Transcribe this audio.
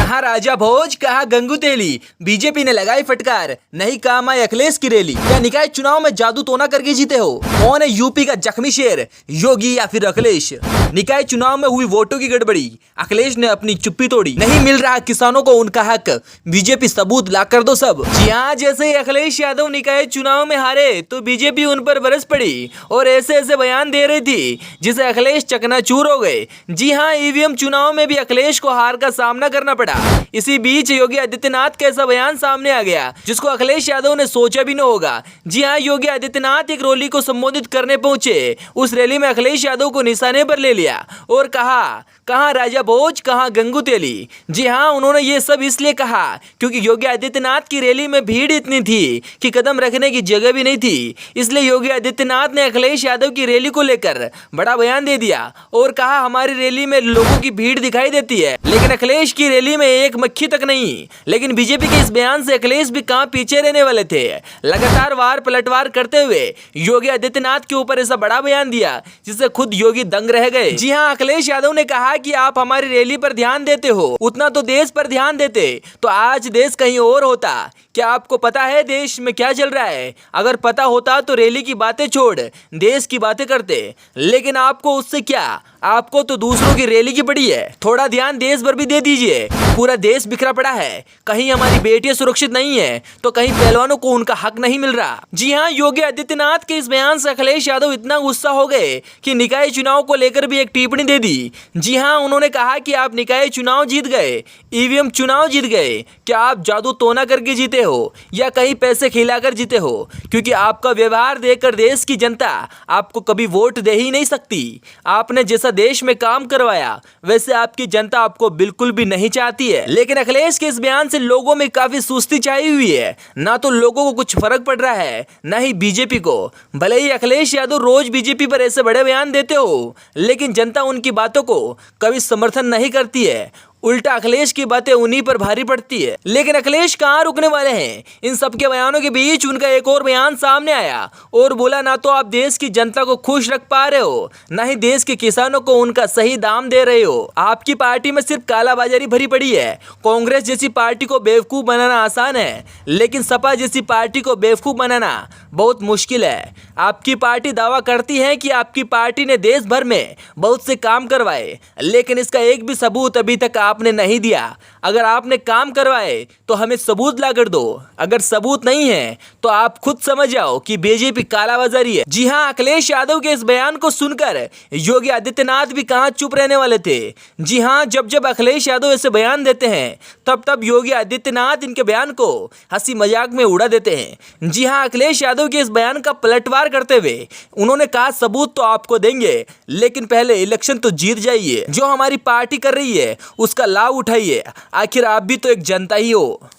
कहा राजा भोज, कहा गंगू तेली, बीजेपी ने लगाई फटकार, नहीं काम आई अखिलेश की रैली। क्या निकाय चुनाव में जादू टोना करके जीते हो? कौन है यूपी का जख्मी शेर, योगी या फिर अखिलेश? निकाय चुनाव में हुई वोटों की गड़बड़ी, अखिलेश ने अपनी चुप्पी तोड़ी। नहीं मिल रहा किसानों को उनका हक, बीजेपी सबूत ला कर दो सब। जी हाँ, जैसे ही अखिलेश यादव निकाय चुनाव में हारे तो बीजेपी उन पर बरस पड़ी और ऐसे ऐसे बयान दे रही थी जिसे अखिलेश चकनाचूर हो गए। जी हाँ, ईवीएम चुनाव में भी अखिलेश को हार का सामना करना पड़ा। इसी बीच योगी आदित्यनाथ का ऐसा बयान सामने आ गया जिसको अखिलेश यादव ने सोचा भी न होगा। जी हाँ, योगी आदित्यनाथ एक रैली को संबोधित करने पहुंचे। उस रैली में अखिलेश यादव को निशाने पर ले लिया और कहा राजा भोज, कहा गंगू तेली। जी हाँ, उन्होंने ये सब इसलिए कहा क्योंकि योगी आदित्यनाथ की रैली में भीड़ इतनी थी कि कदम रखने की जगह भी नहीं थी। इसलिए योगी आदित्यनाथ ने अखिलेश यादव की रैली को लेकर बड़ा बयान दे दिया और कहा हमारी रैली में लोगों की भीड़ दिखाई देती है लेकिन अखिलेश की रैली में एक मक्खी तक नहीं। लेकिन बीजेपी के इस बयान से अखिलेश भी कहां पीछे रहने वाले थे। लगातार वार पलटवार करते हुए योगी आदित्यनाथ के ऊपर ऐसा बड़ा बयान दिया जिससे खुद योगी दंग रह गए। जी हाँ, अखिलेश यादव ने कहा कि आप हमारी रैली पर ध्यान देते हो, उतना तो देश पर ध्यान देते तो आज देश कहीं और होता। क्या आपको पता है देश में क्या चल रहा है? अगर पता होता तो रैली की बातें छोड़ देश की बातें करते, लेकिन आपको उससे क्या, आपको तो दूसरों की रैली की पड़ी है। थोड़ा ध्यान देश पर भी दे दीजिए। पूरा देश बिखरा पड़ा है, कहीं हमारी बेटियां सुरक्षित नहीं है तो कहीं पहलवानों को उनका हक नहीं मिल रहा। जी हाँ, योगी आदित्यनाथ के इस बयान से अखिलेश यादव इतना गुस्सा हो गए कि निकाय चुनाव को लेकर भी एक टिप्पणी दे दी। जी हाँ, उन्होंने कहा कि आप निकाय चुनाव जीत गए, ईवीएम चुनाव जीत गए, क्या आप जादू टोना करके जीते हो या कहीं पैसे खिलाकर जीते हो? क्योंकि आपका व्यवहार देखकर देश की जनता आपको कभी वोट दे ही नहीं सकती। आपने जैसा देश में काम करवाया वैसे आपकी जनता आपको बिल्कुल भी नहीं चाहती है। लेकिन अखिलेश के इस बयान से लोगों में काफी सुस्ती छाई हुई है। ना तो लोगों को कुछ फर्क पड़ रहा है ना ही बीजेपी को। भले ही अखिलेश यादव रोज बीजेपी पर ऐसे बड़े बयान देते हो लेकिन जनता उनकी बातों को कभी समर्थन नहीं करती है, उल्टा अखिलेश की बातें उन्हीं पर भारी पड़ती है। लेकिन अखिलेश कहाँ रुकने वाले हैं? इन सबके बयानों के बीच उनका एक और बयान सामने आया और बोला ना तो आप देश की जनता को खुश रख पा रहे हो ना ही देश के किसानों को उनका सही दाम दे रहे हो। आपकी पार्टी में सिर्फ कालाबाजारी भरी पड़ी है। कांग्रेस जैसी पार्टी को बेवकूफ बनाना आसान है लेकिन सपा जैसी पार्टी को बेवकूफ बनाना बहुत मुश्किल है। आपकी पार्टी दावा करती है कि आपकी पार्टी ने देश भर में बहुत से काम करवाए लेकिन इसका एक भी सबूत अभी तक आपने नहीं दिया। अगर आपने काम करवाए तो हमें सबूत ला कर दो, अगर सबूत नहीं है तो आप खुद समझ जाओ कि बीजेपी कालाबाजारी है। जी हाँ, अखिलेश यादव के इस बयान को सुनकर योगी आदित्यनाथ भी कहां चुप रहने वाले थे। जी हाँ, जब जब अखिलेश यादव ऐसे बयान देते हैं तब तब योगी आदित्यनाथ इनके बयान को हंसी मजाक में उड़ा देते हैं। जी हाँ, अखिलेश यादव के इस बयान का पलटवार करते हुए उन्होंने कहा सबूत तो आपको देंगे लेकिन पहले इलेक्शन तो जीत जाइए। जो हमारी पार्टी कर रही है उसका लाभ उठाइए, आखिर आप भी तो एक जनता ही हो।